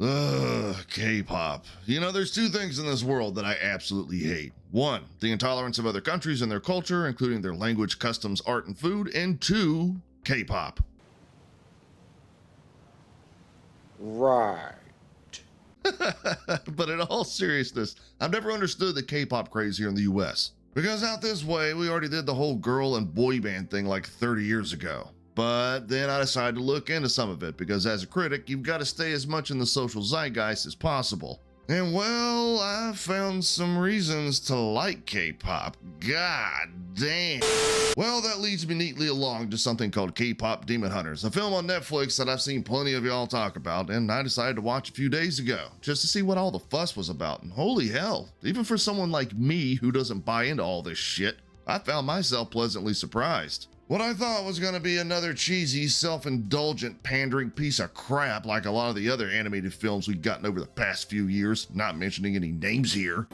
Ugh, K-pop. You know, there's two things in this world that I absolutely hate. One, the intolerance of other countries and their culture, including their language, customs, art, and food. And two, K-pop. Right. But in all seriousness, I've never understood the K-pop craze here in the US. Because out this way, we already did the whole girl and boy band thing like 30 years ago. But then I decided to look into some of it because as a critic, you've got to stay as much in the social zeitgeist as possible. And well, I found some reasons to like K-pop. God damn. Well, that leads me neatly along to something called KPop Demon Hunters, a film on Netflix that I've seen plenty of y'all talk about, and I decided to watch a few days ago, just to see what all the fuss was about. And holy hell, even for someone like me who doesn't buy into all this shit, I found myself pleasantly surprised. What I thought was going to be another cheesy, self-indulgent, pandering piece of crap like a lot of the other animated films we've gotten over the past few years, not mentioning any names here.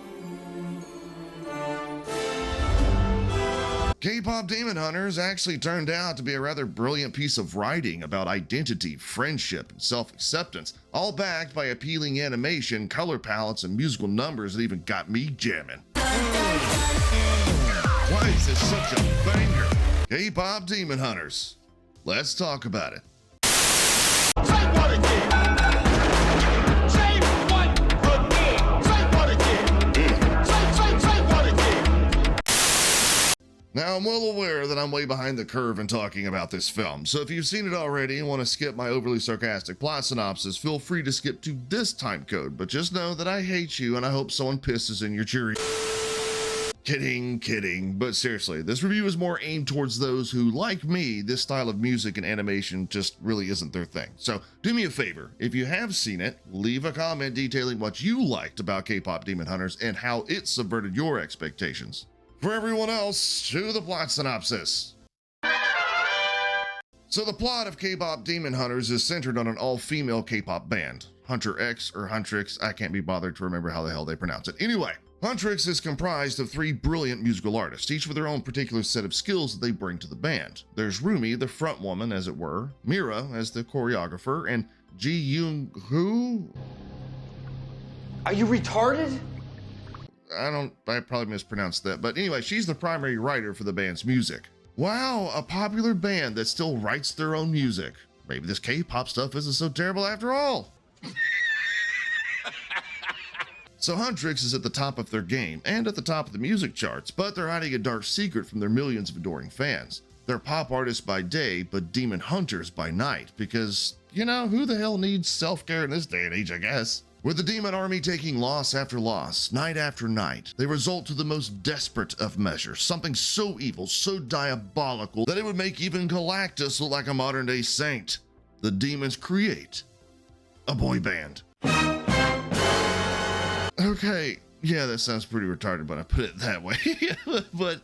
KPop Demon Hunters actually turned out to be a rather brilliant piece of writing about identity, friendship, and self-acceptance, all backed by appealing animation, color palettes, and musical numbers that even got me jamming. Why is this such a banger? KPop Demon Hunters. Let's talk about it. Say what again? Say what again? Say what again? Say what again? Now, I'm well aware that I'm way behind the curve in talking about this film, so if you've seen it already and want to skip my overly sarcastic plot synopsis, feel free to skip to this time code, but just know that I hate you and I hope someone pisses in your Cheerios. Kidding, but seriously, this review is more aimed towards those who, like me, this style of music and animation just really isn't their thing. So do me a favor, if you have seen it, leave a comment detailing what you liked about K-Pop Demon Hunters and how it subverted your expectations. For everyone else, to the plot synopsis. So the plot of K-Pop Demon Hunters is centered on an all-female K-pop band. Hunter X or Huntrix, I can't be bothered to remember how the hell they pronounce it. Anyway, Huntrix is comprised of three brilliant musical artists, each with their own particular set of skills that they bring to the band. There's Rumi, the front woman, as it were, Mira as the choreographer, and Ji Young Who? Are you retarded? I probably mispronounced that, but anyway, she's the primary writer for the band's music. Wow, a popular band that still writes their own music. Maybe this K-pop stuff isn't so terrible after all. So Huntrix is at the top of their game and at the top of the music charts, but they're hiding a dark secret from their millions of adoring fans. They're pop artists by day, but demon hunters by night, because, you know, who the hell needs self-care in this day and age, I guess? With the demon army taking loss after loss, night after night, they result to the most desperate of measures, something so evil, so diabolical, that it would make even Galactus look like a modern-day saint. The demons create a boy band. Okay, yeah, that sounds pretty retarded when I put it that way, but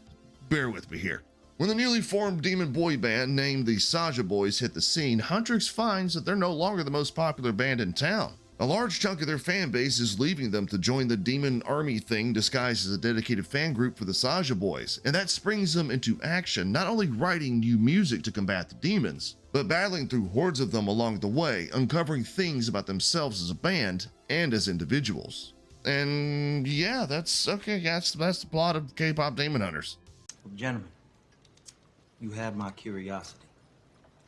bear with me here. When the newly formed demon boy band named the Saja Boys hit the scene, Huntrix finds that they're no longer the most popular band in town. A large chunk of their fan base is leaving them to join the demon army thing disguised as a dedicated fan group for the Saja Boys, and that springs them into action, not only writing new music to combat the demons, but battling through hordes of them along the way, uncovering things about themselves as a band and as individuals. And yeah, that's the plot of K-Pop Demon Hunters. Gentlemen, you have my curiosity,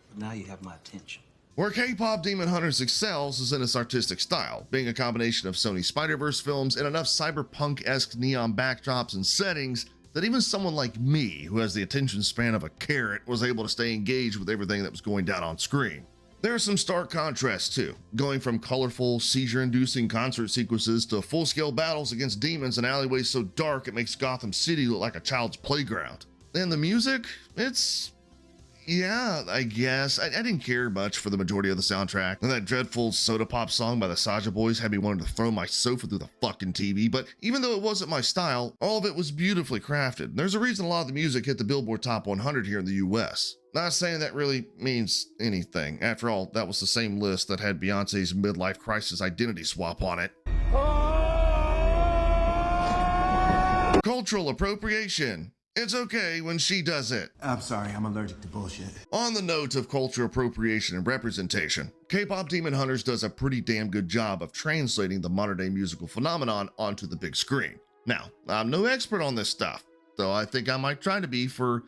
but now you have my attention. Where K-Pop Demon Hunters excels is in its artistic style, being a combination of Sony Spider-Verse films and enough cyberpunk-esque neon backdrops and settings that even someone like me, who has the attention span of a carrot, was able to stay engaged with everything that was going down on screen. There are some stark contrasts too, going from colorful, seizure-inducing concert sequences to full-scale battles against demons in alleyways so dark it makes Gotham City look like a child's playground. And the music, yeah, I guess. I didn't care much for the majority of the soundtrack, and that dreadful soda pop song by the Saja Boys had me wanting to throw my sofa through the fucking TV, but even though it wasn't my style, all of it was beautifully crafted. There's a reason a lot of the music hit the Billboard Top 100 here in the US. Not saying that really means anything. After all, that was the same list that had Beyonce's midlife crisis identity swap on it. Cultural appropriation. It's okay when she does it. I'm sorry, I'm allergic to bullshit. On the note of culture appropriation and representation, K-Pop Demon Hunters does a pretty damn good job of translating the modern-day musical phenomenon onto the big screen. Now, I'm no expert on this stuff, though I think I might try to be for...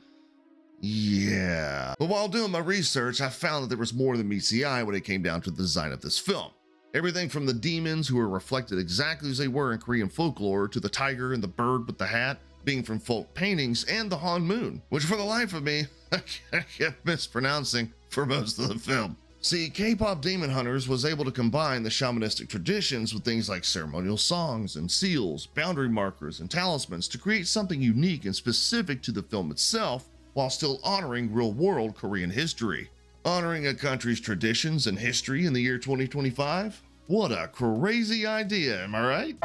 yeah. But while doing my research, I found that there was more than meets the eye when it came down to the design of this film. Everything from the demons who are reflected exactly as they were in Korean folklore to the tiger and the bird with the hat being from folk paintings and the Han Moon, which for the life of me, I kept mispronouncing for most of the film. See, K-Pop Demon Hunters was able to combine the shamanistic traditions with things like ceremonial songs and seals, boundary markers, and talismans to create something unique and specific to the film itself while still honoring real-world Korean history. Honoring a country's traditions and history in the year 2025? What a crazy idea, am I right?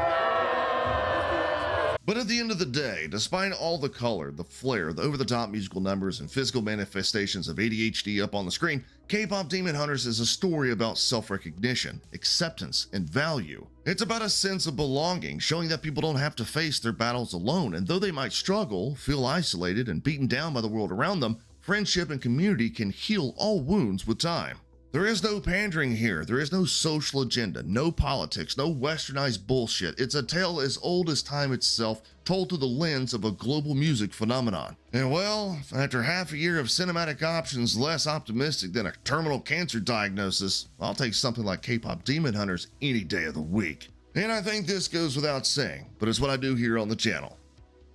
But at the end of the day, despite all the color, the flair, the over-the-top musical numbers, and physical manifestations of ADHD up on the screen, K-Pop Demon Hunters is a story about self-recognition, acceptance, and value. It's about a sense of belonging, showing that people don't have to face their battles alone, and though they might struggle, feel isolated, and beaten down by the world around them, friendship and community can heal all wounds with time. There is no pandering here, there is no social agenda, no politics, no westernized bullshit. It's a tale as old as time itself, told through the lens of a global music phenomenon. And well, after half a year of cinematic options less optimistic than a terminal cancer diagnosis, I'll take something like K-Pop Demon Hunters any day of the week. And I think this goes without saying, but it's what I do here on the channel.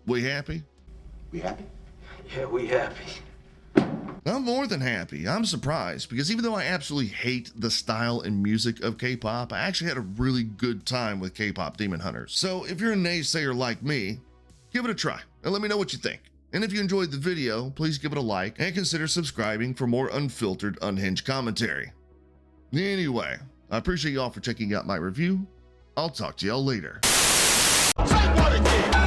We happy? We happy? Yeah, we happy. I'm more than happy. I'm surprised because even though I absolutely hate the style and music of K-pop, I actually had a really good time with K-Pop Demon Hunters. So if you're a naysayer like me, give it a try and let me know what you think. And if you enjoyed the video, please give it a like and consider subscribing for more unfiltered, unhinged commentary. Anyway, I appreciate y'all for checking out my review. I'll talk to y'all later. Say what again?